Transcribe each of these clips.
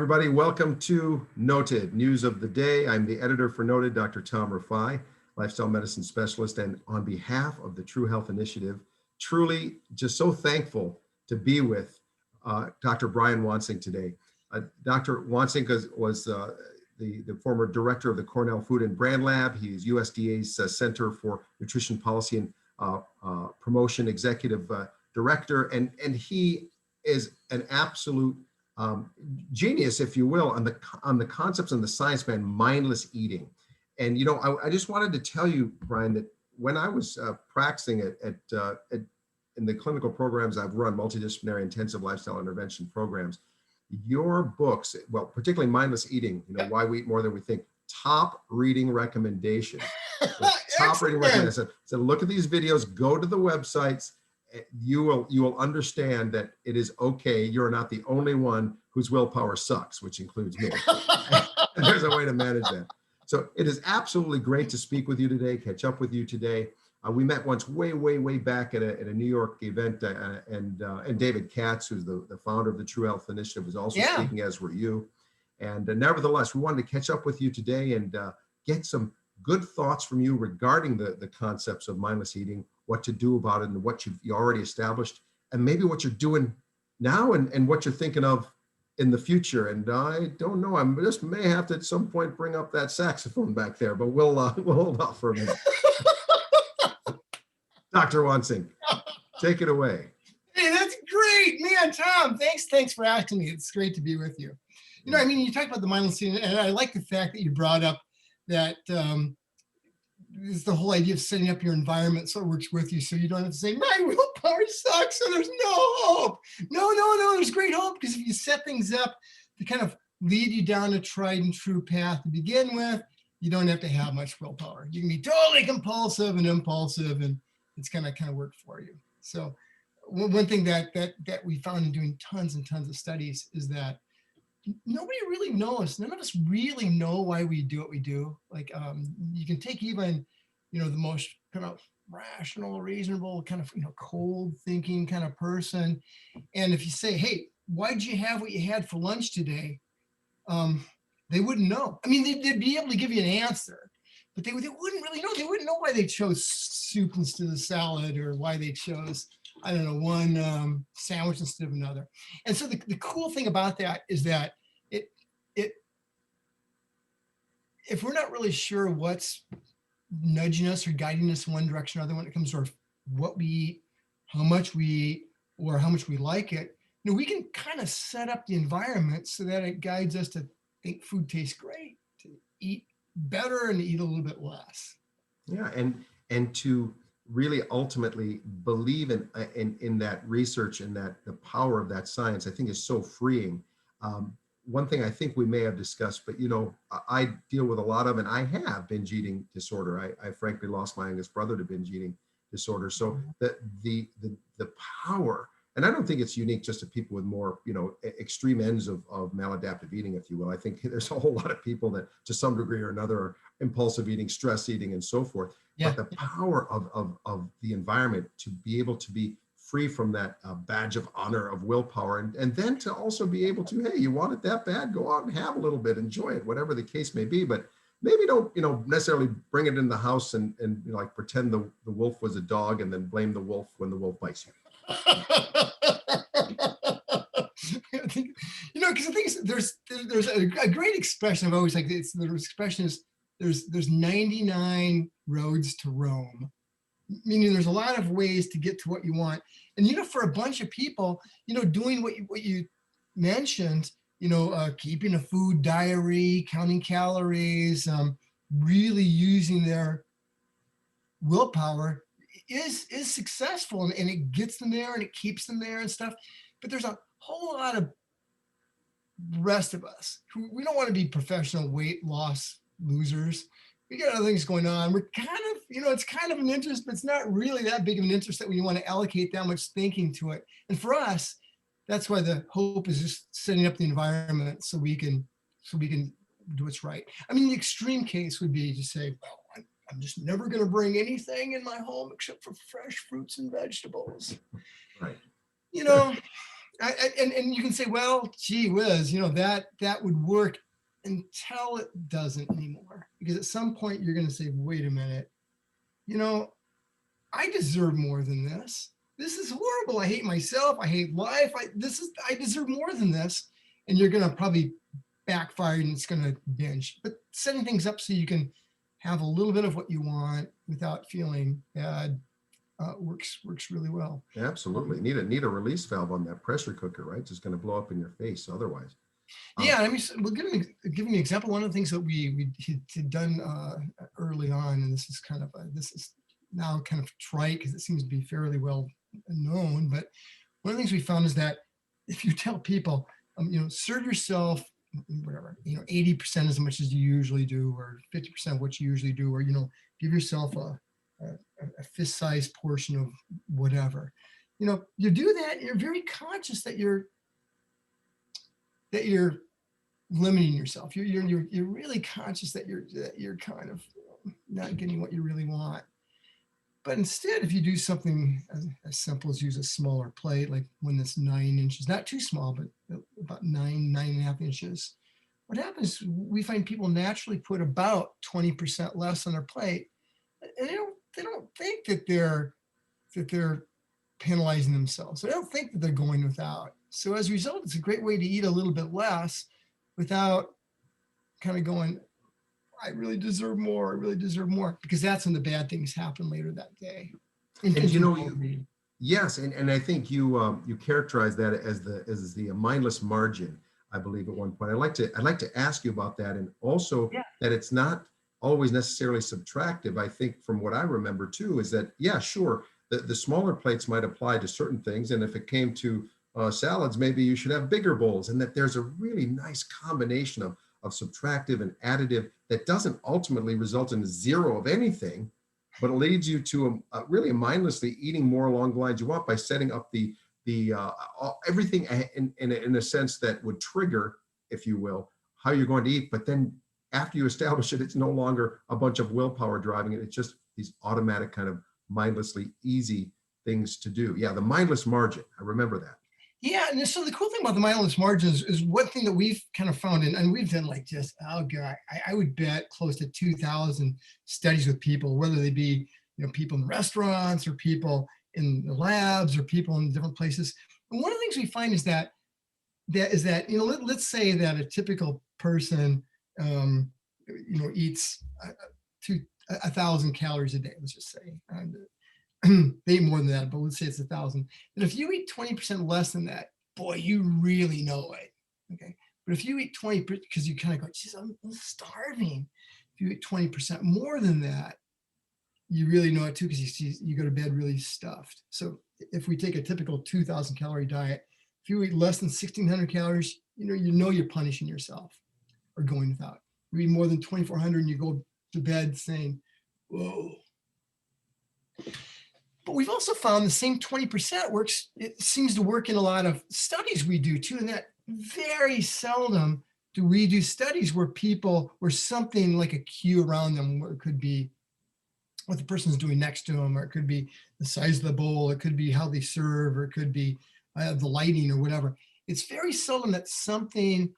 Everybody, welcome to Noted, News of the Day. I'm the editor for Noted, Dr. Tom Rifai, lifestyle medicine specialist. And on behalf of the True Health Initiative, truly just so thankful to be with Dr. Brian Wansink today. Dr. Wansink was the former director of the Cornell Food and Brand Lab. He's USDA's Center for Nutrition Policy and Promotion Executive Director. And he is an absolute genius, if you will, on the concepts and the science behind mindless eating. And I just wanted to tell you, Brian, that when I was practicing in the clinical programs I've run, multidisciplinary intensive lifestyle intervention programs, your books, well, particularly Mindless Eating, why we eat more than we think, top reading recommendation. Top reading recommendation. So look at these videos, go to the websites. You will understand that it is okay. You're not the only one whose willpower sucks, which includes me. And there's a way to manage that. So it is absolutely great to speak with you today, catch up with you today. We met once way back at a New York event, and David Katz, who's the founder of the True Health Initiative, was also speaking, as were you. And nevertheless, we wanted to catch up with you today and get some good thoughts from you regarding the concepts of mindless eating, what to do about it, and what you already established, and maybe what you're doing now and what you're thinking of in the future. And I don't know, I just may have to at some point bring up that saxophone back there, but we'll hold off for a minute. Dr. Wansink, take it away. Hey, that's great, man, Tom. Thanks for asking me. It's great to be with you. You talked about the mindless eating, and I like the fact that you brought up that is the whole idea of setting up your environment so it works with you, so you don't have to say, my willpower sucks and there's no hope. No, there's great hope, because if you set things up to kind of lead you down a tried and true path to begin with, you don't have to have much willpower. You can be totally compulsive and impulsive, and it's gonna kind of work for you. So one thing that we found in doing tons and tons of studies is that nobody really knows. None of us really know why we do what we do. Like you can take even, the most kind of rational, reasonable, kind of, cold thinking kind of person. And if you say, hey, why'd you have what you had for lunch today? They wouldn't know. I mean, they'd be able to give you an answer, but they wouldn't really know. They wouldn't know why they chose soup instead of salad, or why they chose, I don't know, one sandwich instead of another. And so the cool thing about that is that if we're not really sure what's nudging us or guiding us in one direction or other when it comes to what we eat, how much we eat, or how much we like it, we can kind of set up the environment so that it guides us to think food tastes great, to eat better, and to eat a little bit less. Yeah, and to really ultimately believe in that research and that the power of that science, I think, is so freeing. One thing I think we may have discussed, but I deal with a lot of, and I have binge eating disorder. I frankly lost my youngest brother to binge eating disorder. So the power, and I don't think it's unique just to people with more, extreme ends of maladaptive eating, if you will. I think there's a whole lot of people that to some degree or another are impulsive eating, stress eating, and so forth. But the power of the environment to be able to be free from that badge of honor of willpower, and then to also be able to, hey, you want it that bad, go out and have a little bit, enjoy it, whatever the case may be. But maybe don't, necessarily bring it in the house and like pretend the wolf was a dog and then blame the wolf when the wolf bites you. Because the thing is, there's a great expression I've always liked. The expression is there's 99 roads to Rome, meaning there's a lot of ways to get to what you want. And for a bunch of people, doing what you mentioned, keeping a food diary, counting calories, really using their willpower is successful, and it gets them there and it keeps them there and stuff. But there's a whole lot of rest of us who, we don't want to be professional weight loss losers. We got other things going on. We're kind of, it's kind of an interest, but it's not really that big of an interest that we want to allocate that much thinking to it. And for us, that's why the hope is just setting up the environment so we can do what's right. I mean, the extreme case would be to say, well, I'm just never going to bring anything in my home except for fresh fruits and vegetables. Right. And you can say, well, gee whiz, that would work until it doesn't anymore. Because at some point you're going to say, wait a minute, you know, I deserve more than this. This is horrible. I hate myself. I hate life. I deserve more than this. And you're going to probably backfire and it's going to binge. But setting things up so you can have a little bit of what you want without feeling bad works really well. Absolutely. Need a release valve on that pressure cooker, right? It's just going to blow up in your face otherwise. Yeah, I mean, we'll give an example. One of the things that we had done early on, and this is now kind of trite because it seems to be fairly well known, but one of the things we found is that if you tell people, serve yourself, whatever, 80% as much as you usually do, or 50% of what you usually do, or, give yourself a fist-sized portion of whatever, you do that, you're very conscious that you're limiting yourself. You're really conscious that you're kind of not getting what you really want. But instead, if you do something as simple as use a smaller plate, like one that's 9 inches, not too small, but about 9.5 inches, what happens, we find people naturally put about 20% less on their plate. And they don't think that they're penalizing themselves. They don't think that they're going without. So as a result, it's a great way to eat a little bit less without kind of going, I really deserve more. I really deserve more, because that's when the bad things happen later that day. And yes, and I think you characterize that as the mindless margin, I believe at one point. I'd like to ask you about that, and also that it's not always necessarily subtractive. I think from what I remember too is that, yeah, sure, the smaller plates might apply to certain things, and if it came to salads, maybe you should have bigger bowls, and that there's a really nice combination of subtractive and additive that doesn't ultimately result in zero of anything, but it leads you to really mindlessly eating more along the lines you want by setting up the everything in a sense that would trigger, if you will, how you're going to eat. But then after you establish it, it's no longer a bunch of willpower driving it. It's just these automatic kind of mindlessly easy things to do. Yeah, the mindless margin. I remember that. Yeah, and so the cool thing about the mindless margins is one thing that we've kind of found, and we've done like just, oh God, I would bet close to 2,000 studies with people, whether they be, people in restaurants or people in the labs or people in different places. And one of the things we find is that let's say that a typical person, eats 1,000 calories a day, let's just say. They eat more than that, but let's say it's 1,000. And if you eat 20% less than that, boy, you really know it. Okay. But if you eat 20, because you kind of go, geez, I'm starving. If you eat 20% more than that, you really know it too, because you go to bed really stuffed. So if we take a typical 2,000 calorie diet, if you eat less than 1,600 calories, you know you're punishing yourself or going without. You eat more than 2,400 and you go to bed saying, whoa. But we've also found the same 20% works. It seems to work in a lot of studies we do too, and that very seldom do we do studies where something like a cue around them, where it could be what the person's doing next to them, or it could be the size of the bowl, it could be how they serve, or it could be the lighting or whatever. It's very seldom that something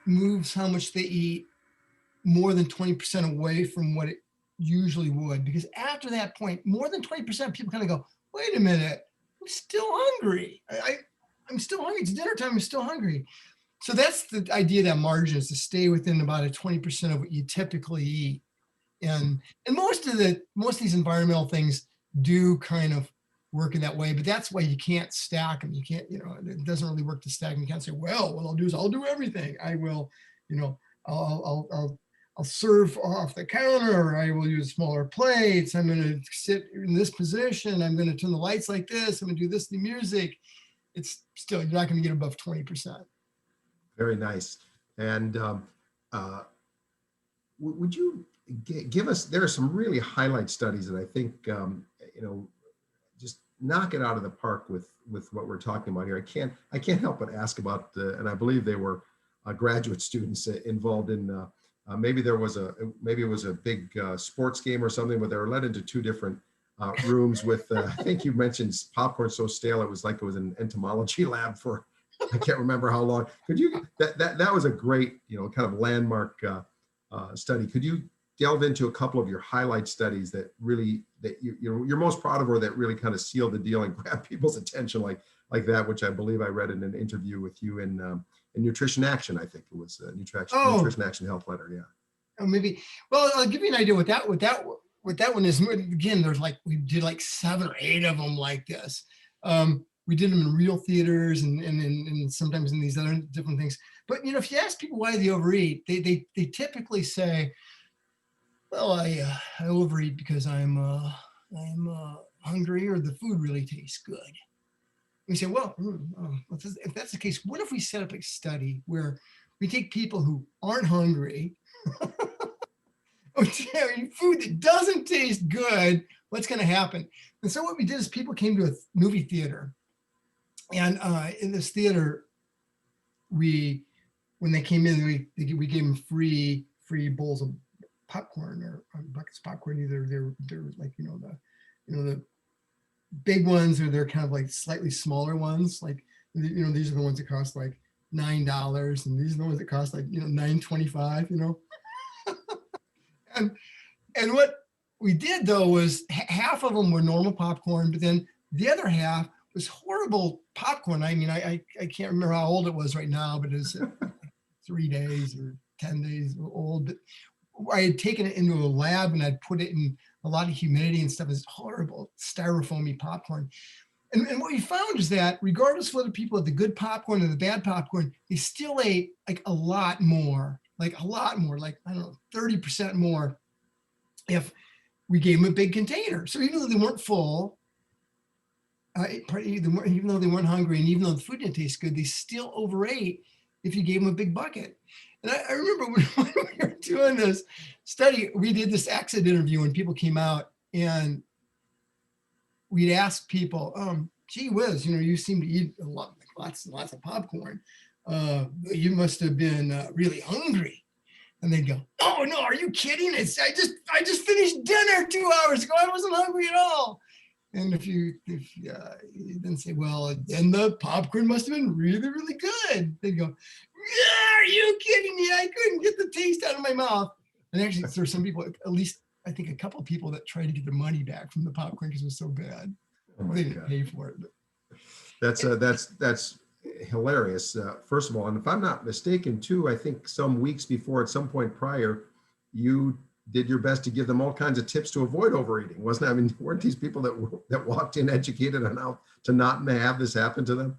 moves how much they eat more than 20% away from what it usually would, because after that point, more than 20% of people kind of go, wait a minute, I'm still hungry. I'm still hungry. It's dinner time. I'm still hungry. So that's the idea, that margin is to stay within about a 20% of what you typically eat. And most of these environmental things do kind of work in that way, but that's why you can't stack them. You can't, it doesn't really work to stack them. You can't say, well, what I'll do is I'll do everything. I will, I'll serve off the counter, or I will use smaller plates. I'm going to sit in this position. I'm going to turn the lights like this. I'm going to do this to the music. It's still, you're not going to get above 20%. Very nice. And would you give us, there are some really highlight studies that I think, just knock it out of the park with what we're talking about here. I can't help but ask about, and I believe they were graduate students involved in, maybe it was a big sports game or something, but they were led into two different rooms with, I think you mentioned popcorn so stale, it was like it was an entomology lab for, I can't remember how long. Could you, that was a great, kind of landmark study. Could you delve into a couple of your highlight studies that really, that you're most proud of, or that really kind of sealed the deal and grabbed people's attention, like that, which I believe I read in an interview with you in Nutrition Action. I think it was Nutrition Action Health Letter. Yeah. Oh, maybe. Well, I'll give you an idea what that one is. Again, there's we did 7 or 8 of them like this. We did them in real theaters and sometimes in these other different things. But if you ask people why they overeat, they typically say, well, I overeat because I'm hungry, or the food really tastes good. We say, well, if that's the case, what if we set up a study where we take people who aren't hungry, food that doesn't taste good, what's going to happen? And so what we did is people came to a movie theater, and in this theater, when they came in, we gave them free bowls of popcorn, or buckets of popcorn. Either they're the big ones, or they're kind of slightly smaller ones. These are the ones that cost $9, and these are the ones that cost $9.25. And what we did though was half of them were normal popcorn, but then the other half was horrible popcorn. I mean, I can't remember how old it was right now, but it was 3 days or 10 days old. But I had taken it into a lab and I'd put it in a lot of humidity and stuff. It's horrible styrofoamy popcorn. And what we found is that regardless of whether people had the good popcorn or the bad popcorn, they still ate a lot more, I don't know, 30% more if we gave them a big container. So even though they weren't full, even though they weren't hungry, and even though the food didn't taste good, they still overate if you gave them a big bucket. And I remember when we were doing this study, we did this exit interview and people came out, and we'd ask people, gee whiz, you seem to eat lots and lots of popcorn. You must have been really hungry. And they'd go, oh no, are you kidding? I just finished dinner 2 hours ago. I wasn't hungry at all. And if you then say, well, then the popcorn must have been really, really good. They'd go, yeah, are you kidding me? I couldn't get the taste out of my mouth. And actually, there were some people, at least I think a couple of people, that tried to get their money back from the popcorn because it was so bad. They didn't pay for it. But. That's hilarious. First of all, and if I'm not mistaken, too, I think some weeks before, at some point prior, you did your best to give them all kinds of tips to avoid overeating, wasn't it? I mean, weren't these people that walked in educated on how to not have this happen to them?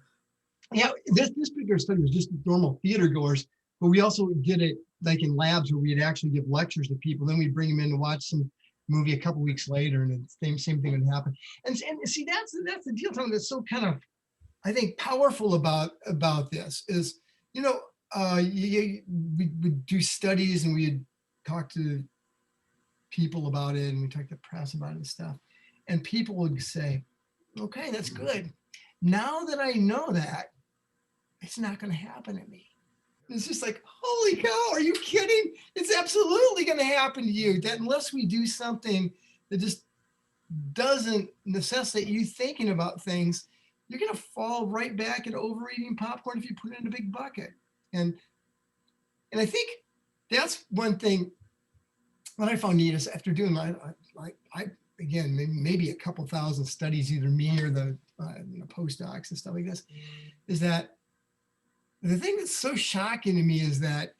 Yeah, this particular study was just normal theater goers, but we also did it in labs where we'd actually give lectures to people. Then we'd bring them in to watch some movie a couple weeks later, and the same thing would happen. And see, that's the deal, Tom, that's so kind of, I think, powerful about this is, we do studies and we'd talk to people about it, and we talk to press about it and stuff. And people would say, okay, that's good. Now that I know that, it's not going to happen to me. It's just holy cow, are you kidding? It's absolutely going to happen to you. That unless we do something that just doesn't necessitate you thinking about things, you're going to fall right back into overeating popcorn if you put it in a big bucket. And I think that's one thing that I found neat is after doing maybe a couple thousand studies, either me or the postdocs and stuff like this, is that the thing that's so shocking to me is that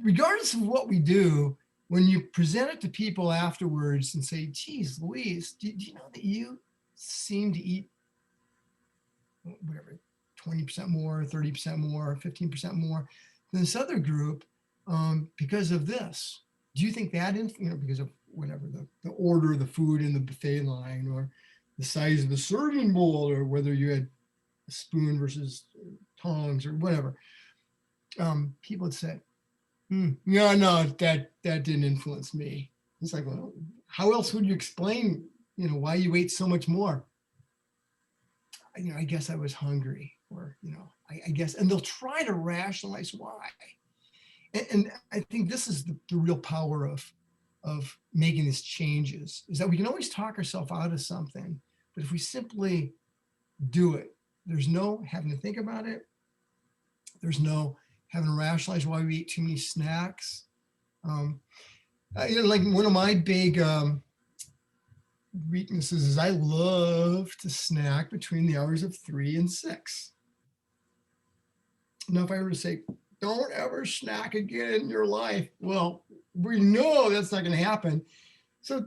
regardless of what we do, when you present it to people afterwards and say, geez, Louise, do you know that you seem to eat whatever, 20% more, 30% more, 15% more than this other group because of this? Do you think that, because of whatever, the order of the food in the buffet line, or the size of the serving bowl, or whether you had a spoon versus tongs or whatever, people would say, no, that didn't influence me. It's well, how else would you explain, why you ate so much more? I guess I was hungry, or, I guess, and they'll try to rationalize why. And I think this is the real power of of making these changes is that we can always talk ourselves out of something, but if we simply do it, there's no having to think about it. There's no having to rationalize why we eat too many snacks. Like one of my big weaknesses is I love to snack between the hours of 3 and 6. Now, if I were to say, don't ever snack again in your life, well, we know that's not going to happen. So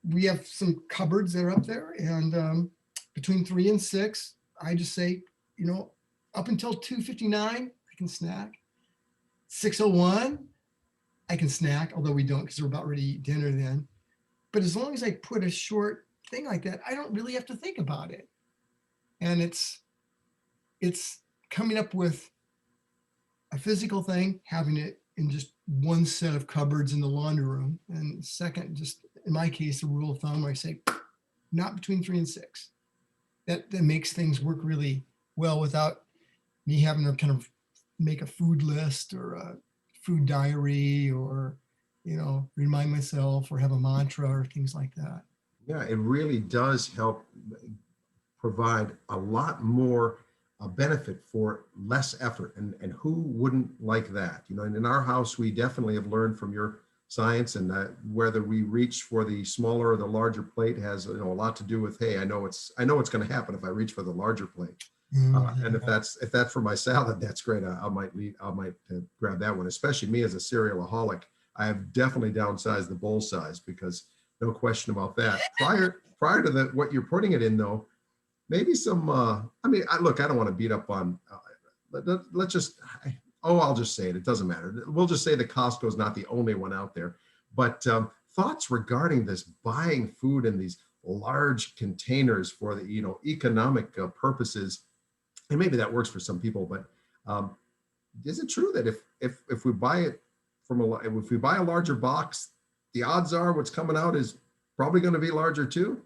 we have some cupboards that are up there, and between 3 and 6, I just say, up until 2:59, I can snack. 6:01, I can snack, although we don't because we're about ready to eat dinner then. But as long as I put a short thing like that, I don't really have to think about it. And it's coming up with a physical thing, having it in just one set of cupboards in the laundry room. And second, just in my case, the rule of thumb where I say, not between 3 and 6. That makes things work really well without me having to kind of make a food list or a food diary or, remind myself or have a mantra or things like that. Yeah, it really does help provide a lot more benefit for less effort. And who wouldn't like that? And in our house, we definitely have learned from your science, and whether we reach for the smaller or the larger plate has a lot to do with, hey, I know it's going to happen if I reach for the larger plate. And if that's for my salad, that's great. I might grab that one. Especially me as a cerealaholic, I have definitely downsized the bowl size because no question about that. Prior to what you're putting it in though, maybe some. Look, I don't want to beat up on. Let's just. I'll just say it. It doesn't matter. We'll just say that Costco is not the only one out there. But thoughts regarding this buying food in these large containers for the economic purposes. And maybe that works for some people, but is it true that if we buy it if we buy a larger box, the odds are what's coming out is probably going to be larger too?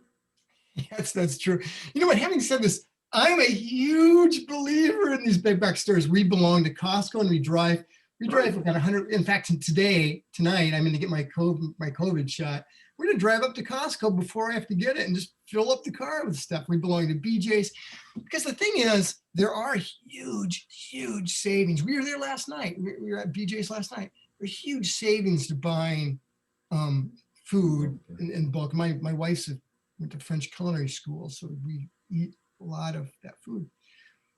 Yes, that's true. You know what? Having said this, I'm a huge believer in these big box stores. We belong to Costco, and we drive about 100. In fact, tonight, I'm going to get my COVID shot. We're going to drive up to Costco before I have to get it and just fill up the car with stuff. We belong to BJ's because the thing is, there are huge, huge savings. We were there last night. We were at BJ's last night. There's huge savings to buying food in bulk. My wife's went to French culinary school, so we eat a lot of that food.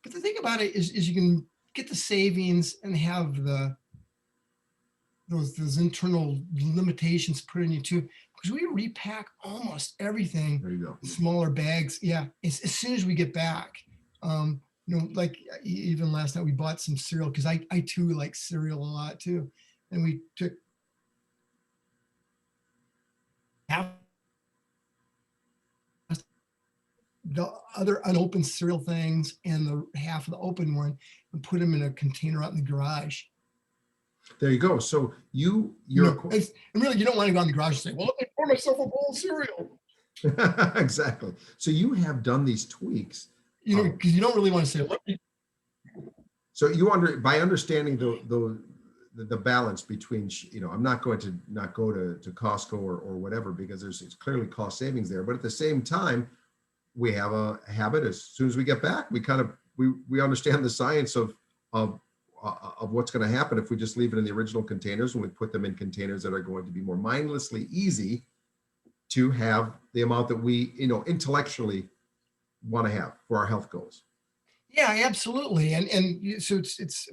But the thing about it is you can get the savings and have those internal limitations put in you too, because we repack almost everything. There you go. Smaller bags. Yeah, as soon as we get back. Like even last night we bought some cereal because I too like cereal a lot too, and we took half the other unopened cereal things and the half of the open one and put them in a container out in the garage. There you go. So and really, you don't want to go in the garage and say, well, let me pour myself a bowl of cereal. Exactly. So you have done these tweaks. Because you don't really want to say, let me. So by understanding the balance between, I'm not going to not go to Costco or whatever, because it's clearly cost savings there. But at the same time, we have a habit. As soon as we get back, we understand the science of what's going to happen if we just leave it in the original containers, and we put them in containers that are going to be more mindlessly easy to have the amount that we intellectually want to have for our health goals. Yeah, absolutely. And so it's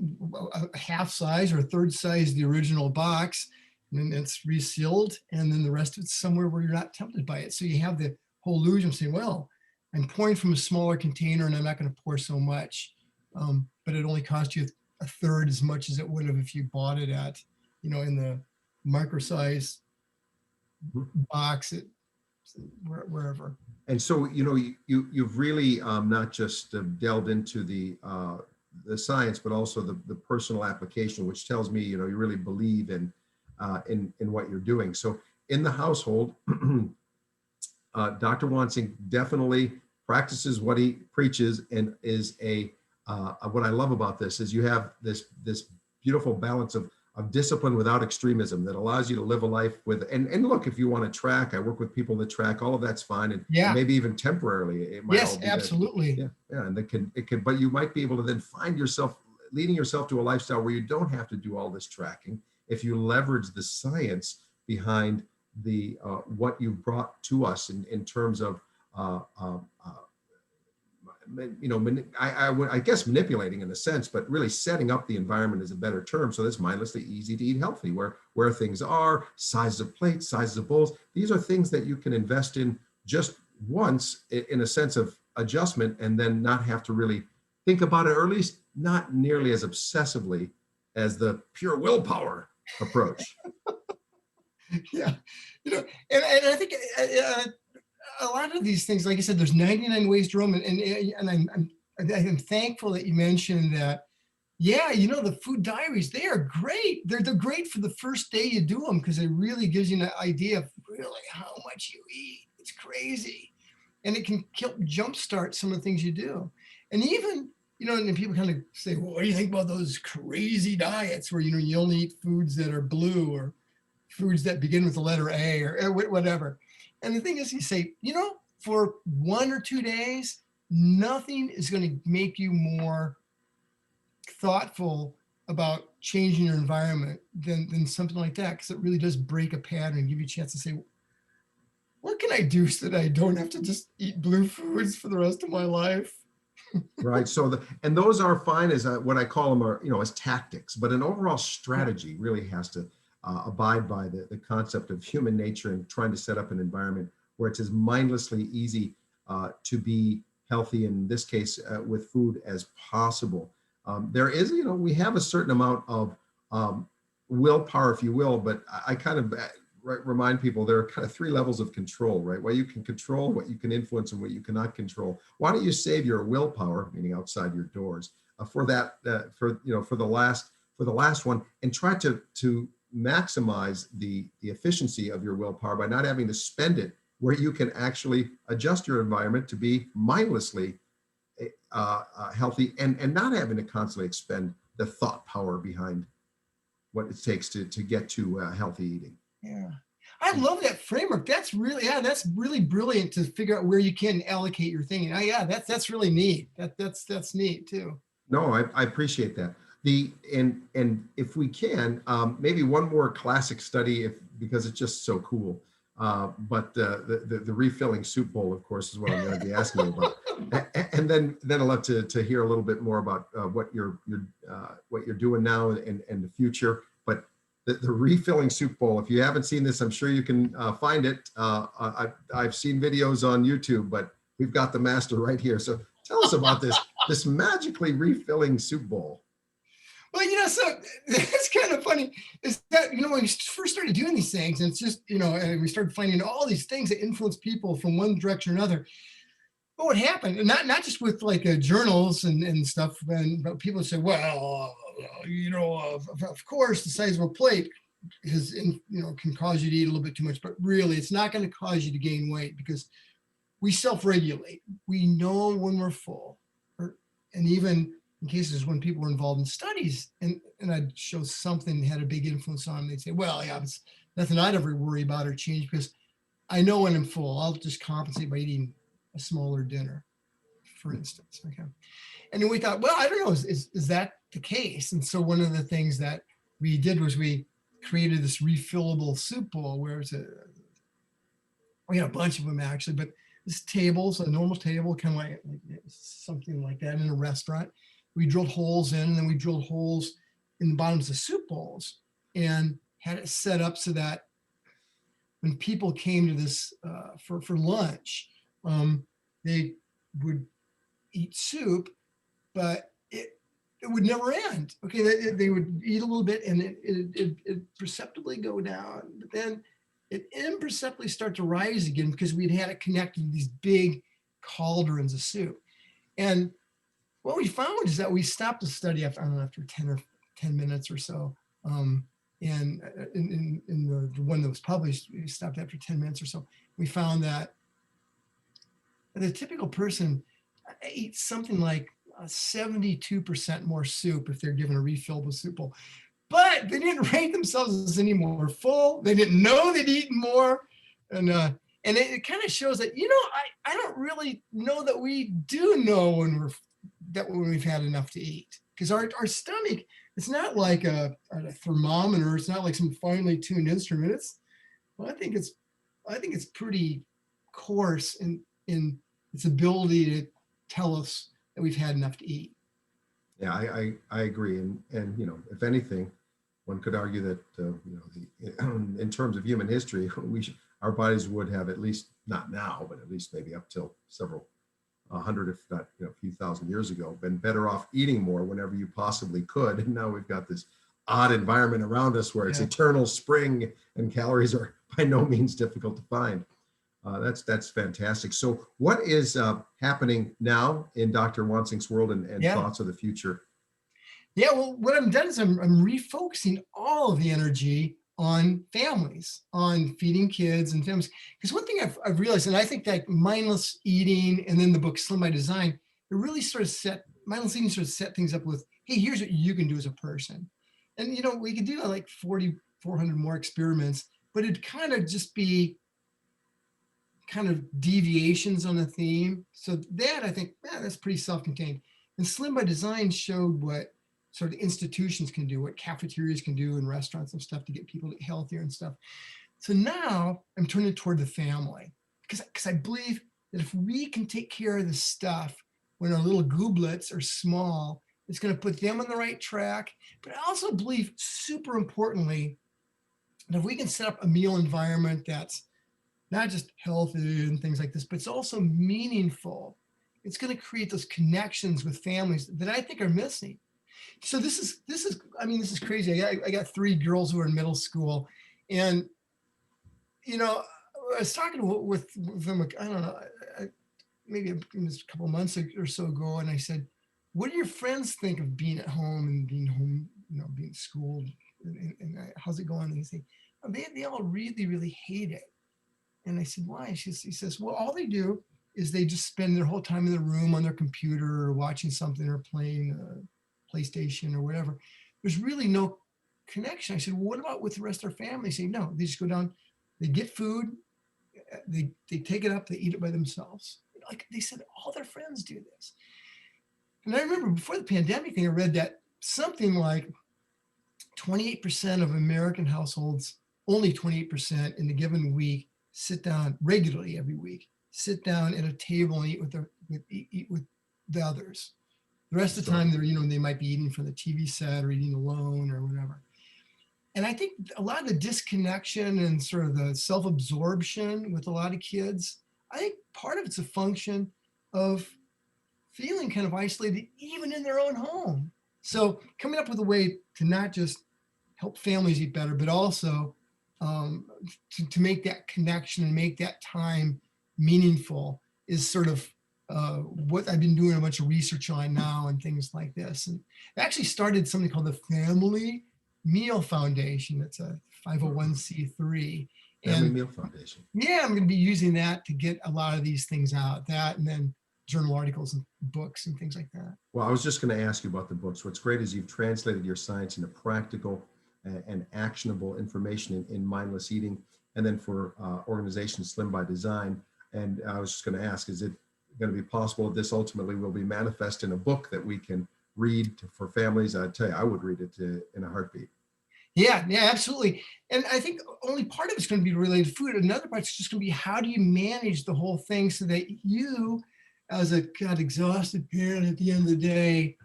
a half size or a third size the original box, and then it's resealed, and then the rest of it's somewhere where you're not tempted by it. So you have the whole illusion of saying, well, I'm pouring from a smaller container and I'm not going to pour so much, but it only cost you a third as much as it would have if you bought it at, in the micro size box at wherever. And so, you've really not just delved into the science, but also the personal application, which tells me, you really believe in what you're doing. So in the household, Dr. Wansink definitely practices what he preaches, and is what I love about this is you have this beautiful balance of of discipline without extremism that allows you to live a life with, and look, if you want to track, I work with people that track, all of that's fine. And Yeah. maybe even temporarily, it might all Yes, be that. absolutely. Yeah. And it can, but you might be able to then find yourself leading yourself to a lifestyle where you don't have to do all this tracking if you leverage the science behind the what you brought to us in terms of uh, uh, uh, I guess manipulating in a sense, but really setting up the environment is a better term. So that's mindlessly easy to eat healthy, where things are, sizes of plates, sizes of bowls. These are things that you can invest in just once in a sense of adjustment, and then not have to really think about it, or at least not nearly as obsessively as the pure willpower approach. Yeah. And I think a lot of these things, like I said, there's 99 ways to Rome, and I'm thankful that you mentioned that. Yeah, the food diaries, they are great. They're great for the first day you do them, because it really gives you an idea of really how much you eat. It's crazy, and it can jumpstart some of the things you do. And even and people kind of say, well, what do you think about those crazy diets where you only eat foods that are blue, or foods that begin with the letter A, or whatever. And the thing is, you say, for 1 or 2 days, nothing is going to make you more thoughtful about changing your environment than something like that, because it really does break a pattern and give you a chance to say, what can I do so that I don't have to just eat blue foods for the rest of my life? Right. So and those are fine as what I call them are, as tactics, but an overall strategy really has to abide by the concept of human nature and trying to set up an environment where it's as mindlessly easy to be healthy, in this case, with food, as possible. There is, we have a certain amount of willpower, if you will, but I kind of remind people there are kind of 3 levels of control, right? What you can control, what you can influence, and what you cannot control. Why don't you save your willpower, meaning outside your doors, for that, for the last one, and try to maximize the efficiency of your willpower by not having to spend it where you can actually adjust your environment to be mindlessly healthy, and not having to constantly expend the thought power behind what it takes to get to healthy eating. Yeah. I love that framework. That's really brilliant to figure out where you can allocate your thinking. Yeah, that's really neat. That's neat too. No, I appreciate that. And if we can, maybe one more classic study, because it's just so cool. But the refilling soup bowl, of course, is what I'm going to be asking you about. And then I'd love to hear a little bit more about what you're doing now and the future. But the refilling soup bowl, if you haven't seen this, I'm sure you can find it. I've seen videos on YouTube, but we've got the master right here. So tell us about this magically refilling soup bowl. Well, so it's kind of funny is that, when we first started doing these things, and it's just, and we started finding all these things that influence people from one direction or another. But what happened, and not just with like journals and stuff, but people say, well, of course, the size of a plate can cause you to eat a little bit too much, but really it's not going to cause you to gain weight, because we self-regulate. We know when we're full, and even in cases when people were involved in studies, and I'd show something had a big influence on them, they'd say, well, yeah, it's nothing I'd ever worry about or change, because I know when I'm full. I'll just compensate by eating a smaller dinner, for instance. Okay. And then we thought, well, I don't know, is that the case? And so one of the things that we did was we created this refillable soup bowl, where we had a bunch of them actually, but this table's a normal table, kind of like something like that in a restaurant. We drilled holes in, and then we drilled holes in the bottoms of soup bowls, and had it set up so that when people came to this for lunch, they would eat soup, but it would never end. Okay, they would eat a little bit, and it perceptibly go down, but then it imperceptibly start to rise again, because we'd had it connected to these big cauldrons of soup. And what we found is that we stopped the study after 10 minutes or so. And in the one that was published, we stopped after 10 minutes or so. We found that the typical person eats something like 72% more soup if they're given a refillable soup bowl. but they didn't rate themselves as any more full. They didn't know they'd eaten more. And it kind of shows that, I don't really know that we do know when we've had enough to eat, because our stomach, it's not like a thermometer. It's not like some finely tuned instrument. I think it's pretty coarse in its ability to tell us that we've had enough to eat. Yeah, I agree. And, if anything, one could argue that, in terms of human history, our bodies would have, at least not now, but at least maybe up till several hundred, if not a few thousand years ago, been better off eating more whenever you possibly could. And now we've got this odd environment around us where it's eternal spring and calories are by no means difficult to find. That's fantastic. So what is happening now in Dr. Wansink's world and thoughts of the future? Yeah, well, what I've done is I'm refocusing all of the energy on families, on feeding kids and families. Because one thing I've realized, and I think that mindless eating and then the book Slim by Design, it really mindless eating sort of set things up with, hey, here's what you can do as a person. And, we could do like 400 more experiments, but it'd kind of just be kind of deviations on the theme. So that, I think, that's pretty self-contained. And Slim by Design showed what sort of institutions can do, what cafeterias can do and restaurants and stuff to get people to get healthier and stuff. So now I'm turning toward the family, because I believe that if we can take care of this stuff when our little gooblets are small, it's going to put them on the right track. But I also believe, super importantly, that if we can set up a meal environment that's not just healthy and things like this, but it's also meaningful, it's going to create those connections with families that I think are missing. So this is crazy. I got 3 girls who are in middle school, and I was talking with them, I don't know, maybe a couple of months or so ago, and I said, what do your friends think of being at home and being home, being schooled, and how's it going? And they say, oh, they all really, really hate it. And I said, why? He says, well, all they do is they just spend their whole time in the room on their computer or watching something or playing PlayStation or whatever. There's really no connection. I said, well, what about with the rest of their family? They say, no, they just go down, they get food, they take it up, they eat it by themselves. Like they said, all their friends do this. And I remember before the pandemic thing, I read that something like 28% of American households, only 28% in a given week, sit down regularly every week, sit down at a table and eat with the others. The rest of the time, they might be eating from the TV set or eating alone or whatever. And I think a lot of the disconnection and sort of the self-absorption with a lot of kids, I think part of it's a function of feeling kind of isolated, even in their own home. So coming up with a way to not just help families eat better, but also to make that connection and make that time meaningful is sort of what I've been doing a bunch of research on now and things like this. And I actually started something called the Family Meal Foundation. It's a 501c3. Family Meal Foundation. Yeah, I'm going to be using that to get a lot of these things out, that and then journal articles and books and things like that. Well, I was just going to ask you about the books. What's great is you've translated your science into practical and actionable information in mindless eating, and then for organizations Slim by Design. And I was just going to ask, is it going to be possible that this ultimately will be manifest in a book that we can read for families? I'd tell you, I would read it in a heartbeat. Yeah, absolutely. And I think only part of it's going to be related to food. Another part's just going to be, how do you manage the whole thing so that you, as a exhausted parent at the end of the day,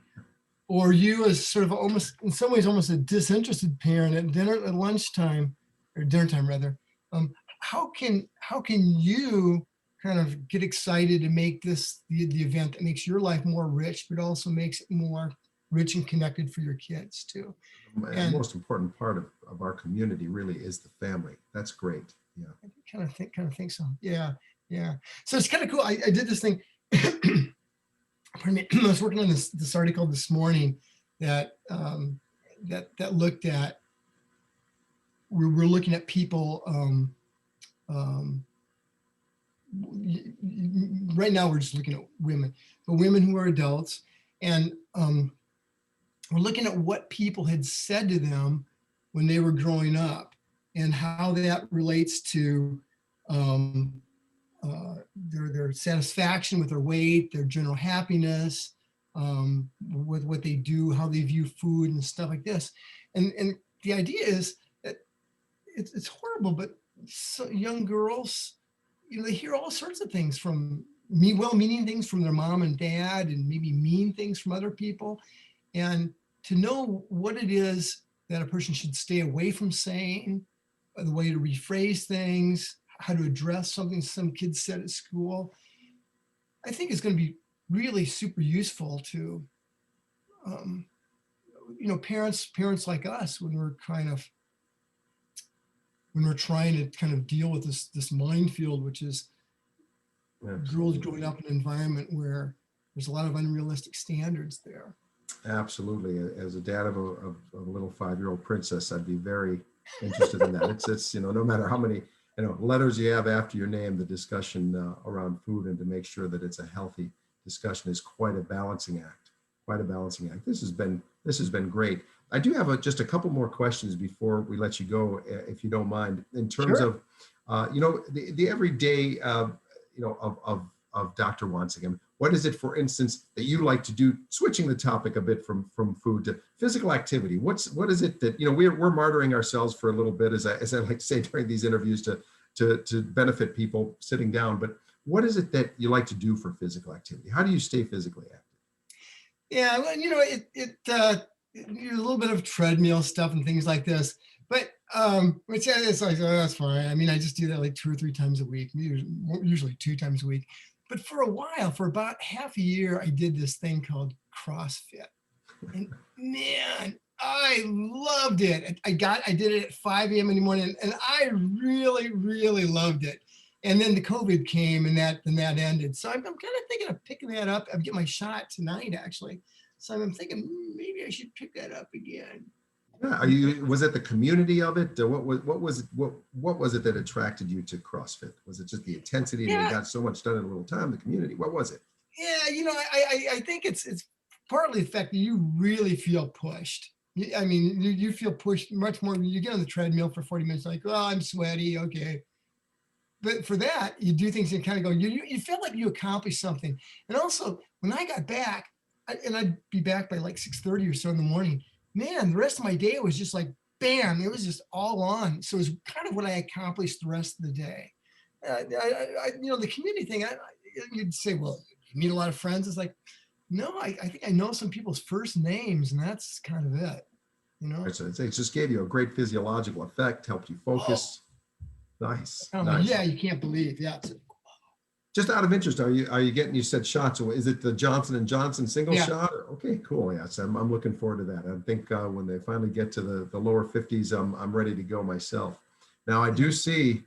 or you as sort of almost, in some ways, almost a disinterested parent at lunchtime, or dinner time rather, how can you kind of get excited to make this the event that makes your life more rich, but also makes it more rich and connected for your kids too? And the most important part of our community really is the family. That's great. Yeah. I kind of think so. Yeah. So it's kind of cool. I did this thing. Pardon me. I was working on this article this morning that looked at, we're looking at people. Right now we're just looking at women, but women who are adults, and we're looking at what people had said to them when they were growing up and how that relates to um, their satisfaction with their weight, their general happiness, with what they do, how they view food and stuff like this. And the idea is that it's horrible, but so young girls, they hear all sorts of things from me, well-meaning things from their mom and dad, and maybe mean things from other people. And to know what it is that a person should stay away from saying, the way to rephrase things, how to address something some kids said at school, I think is going to be really super useful to, parents like us when we're trying to kind of deal with this minefield, which is girls growing up in an environment where there's a lot of unrealistic standards there. Absolutely. As a dad of a little 5-year-old princess, I'd be very interested in that. It's no matter how many letters you have after your name, the discussion around food, and to make sure that it's a healthy discussion, is quite a balancing act. This has been great. I do have just a couple more questions before we let you go, if you don't mind, in terms Sure. of the everyday of Dr. Wansink. I mean, what is it, for instance, that you like to do, switching the topic a bit from food to physical activity? What is it that, we're martyring ourselves for a little bit, as I like to say during these interviews, to benefit people sitting down. But what is it that you like to do for physical activity? How do you stay physically active? Yeah, well, a little bit of treadmill stuff and things like this, but which is like, oh, that's fine. I mean, I just do that like 2 or 3 times a week, usually 2 times a week. But for a while, for about half a year, I did this thing called CrossFit, and man, I loved it. I did it at 5 a.m. in the morning, and I really, really loved it. And then the COVID came, and that ended. So I'm kind of thinking of picking that up. I'm getting my shot tonight, actually. So I'm thinking maybe I should pick that up again. Yeah, was it the community of it? What was it that attracted you to CrossFit? Was it just the intensity, and you got so much done in a little time? The community, what was it? Yeah, I think it's partly the fact that you really feel pushed. I mean, you feel pushed much more when you get on the treadmill for 40 minutes, like, oh, I'm sweaty, okay. But for that, you do things and kind of go, you feel like you accomplished something. And also, when I got back, and I'd be back by like 6:30 or so in the morning, man, the rest of my day was just like, bam, it was just all on. So it was kind of what I accomplished the rest of the day. The community thing, you'd say, well, you meet a lot of friends. It's like, no, I think I know some people's first names, and that's kind of it. So it just gave you a great physiological effect, helped you focus. Nice. Yeah, you can't believe. Yeah. Just out of interest, are you getting, you said shots, or is it the Johnson & Johnson single shot? Okay, cool. Yes, I'm looking forward to that. I think when they finally get to the lower 50s, I'm ready to go myself. Now, I do see,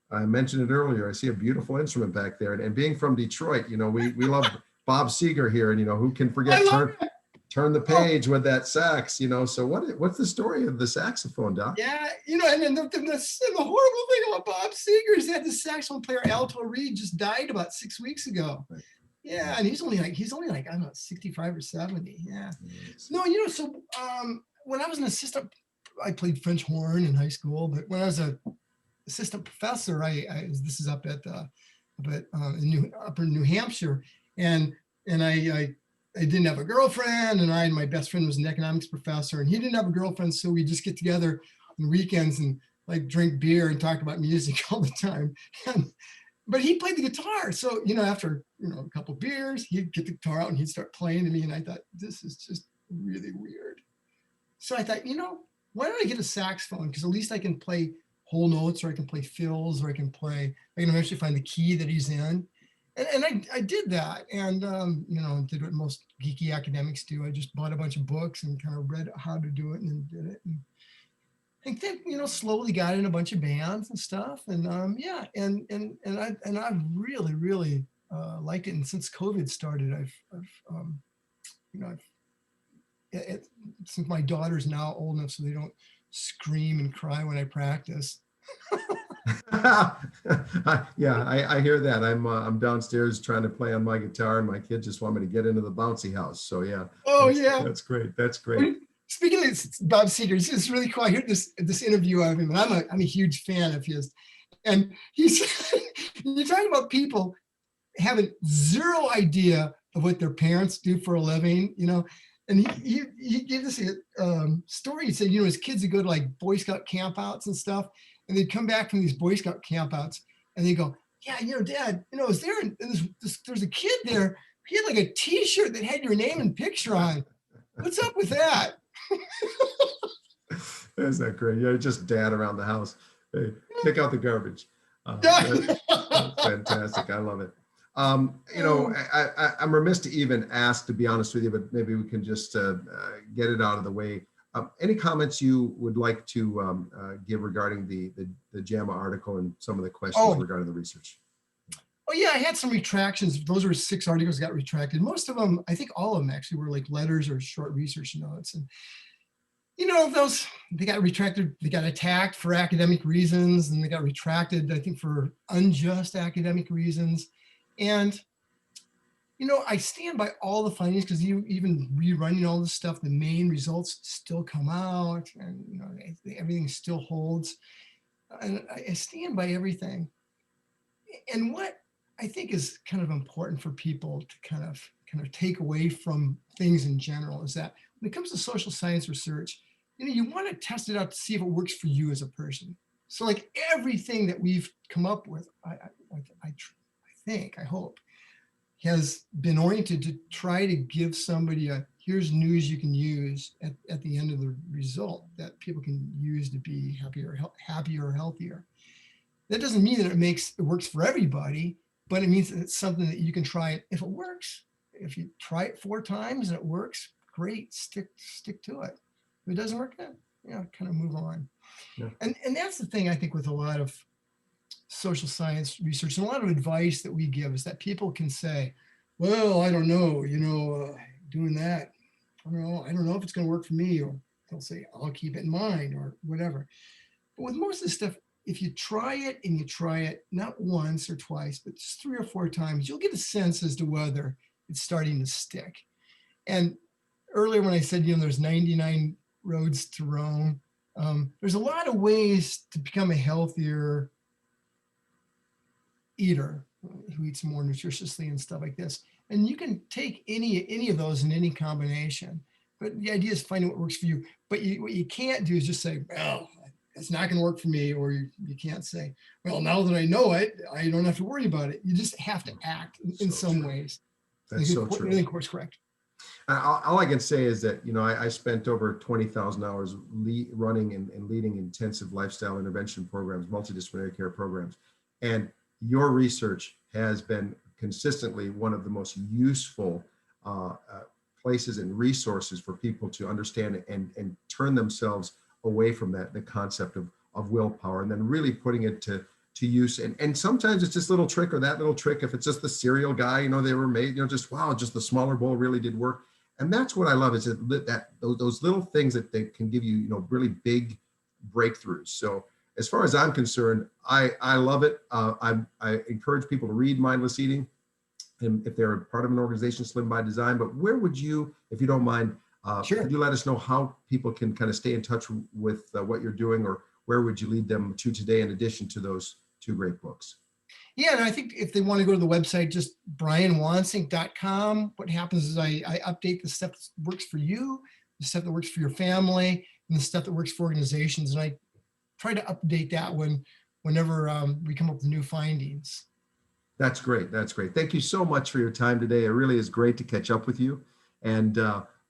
I mentioned it earlier, I see a beautiful instrument back there. And being from Detroit, we love Bob Seger here, and who can forget turn the page with that sax, so what's the story of the saxophone, Doc? Yeah, and then the horrible thing about Bob Seger is that the saxophone player Alto Reed just died about 6 weeks ago. Right. Yeah, and he's only like I don't know, 65 or 70. Yeah. Yes. No, so when I was an assistant, I played French horn in high school, but when I was an assistant professor, this is up at in New Hampshire, and I didn't have a girlfriend, and my best friend was an economics professor, and he didn't have a girlfriend. So we just get together on weekends and like drink beer and talk about music all the time. But he played the guitar. So, after, a couple of beers, he'd get the guitar out and he'd start playing to me. And I thought, this is just really weird. So I thought, why don't I get a saxophone? Because at least I can play whole notes, or I can play fills, or I can eventually find the key that he's in. And I did that, and did what most geeky academics do. I just bought a bunch of books and kind of read how to do it, and then did it. And then slowly got in a bunch of bands and stuff, and I've really really liked it. And since COVID started, since my daughter's now old enough so they don't scream and cry when I practice. Yeah, I hear that. I'm downstairs trying to play on my guitar, and my kids just want me to get into the bouncy house. So yeah. Oh yeah. That's great. That's great. Speaking of this, Bob Seger, it's really cool. I heard this interview of him, and I'm a huge fan of his. And he's you're talking about people having zero idea of what their parents do for a living, And he gave us a story. He said, his kids would go to like Boy Scout campouts and stuff, and they'd come back from these Boy Scout campouts, and they go, "Yeah, Dad, I was there, and there's a kid there. He had like a T-shirt that had your name and picture on. What's up with that?" Isn't that great? Yeah, just dad around the house. Hey, take out the garbage. That's fantastic. I love it. I'm remiss to even ask, to be honest with you, but maybe we can just get it out of the way. Any comments you would like to give regarding the JAMA article and some of the questions regarding the research? Oh yeah, I had some retractions. Those were 6 articles that got retracted. Most of them, I think all of them actually were like letters or short research notes. And those, they got retracted, they got attacked for academic reasons, and they got retracted, I think, for unjust academic reasons. And, I stand by all the findings, because even rerunning all this stuff, the main results still come out, and, everything still holds. And I stand by everything. And what I think is kind of important for people to kind of take away from things in general is that when it comes to social science research, you want to test it out to see if it works for you as a person. So like everything that we've come up with, I hope, has been oriented to try to give somebody here's news you can use at the end of the result that people can use to be happier or healthier. That doesn't mean that it works for everybody, but it means that it's something that you can try it. If it works, if you try it 4 times and it works, great, stick to it. If it doesn't work, then kind of move on. Yeah. And that's the thing I think with a lot of social science research and a lot of advice that we give is that people can say, well, I don't know, doing that, I don't know if it's going to work for me, or they'll say, I'll keep it in mind or whatever. But with most of this stuff, if you try it and you try it not once or twice, but just 3 or 4 times, you'll get a sense as to whether it's starting to stick. And earlier when I said, there's 99 roads to Rome, there's a lot of ways to become a healthier eater who eats more nutritiously and stuff like this. And you can take any of those in any combination. But the idea is finding what works for you. But what you can't do is just say, well, it's not going to work for me. Or you can't say, well, now that I know it, I don't have to worry about it. You just have to act in some ways. That's so true. Really, course correct. All I can say is that, I spent over 20,000 hours running and leading intensive lifestyle intervention programs, multidisciplinary care programs. And your research has been consistently one of the most useful places and resources for people to understand and turn themselves away from the concept of willpower, and then really putting it to use. And sometimes it's just little trick or that little trick. If it's just the cereal guy, they were made, just the smaller bowl really did work. And that's what I love, is that those little things that they can give you, really big breakthroughs. So as far as I'm concerned, I love it. I encourage people to read Mindless Eating, and if they're part of an organization, Slim by Design. But where would you, if you don't mind, sure, could you let us know how people can kind of stay in touch with what you're doing, or where would you lead them to today in addition to those 2 great books? Yeah, and I think if they want to go to the website, just brianwansink.com. What happens is I update the stuff that works for you, the stuff that works for your family, and the stuff that works for organizations. And I try to update that whenever we come up with new findings. That's great. That's great. Thank you so much for your time today. It really is great to catch up with you. And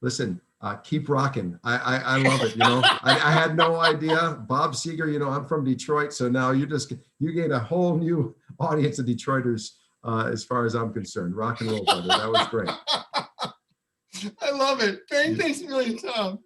listen, keep rocking. I love it. I had no idea. Bob Seger, I'm from Detroit. So now you gained a whole new audience of Detroiters as far as I'm concerned. Rock and roll, brother. That was great. I love it. Thanks a million, Tom.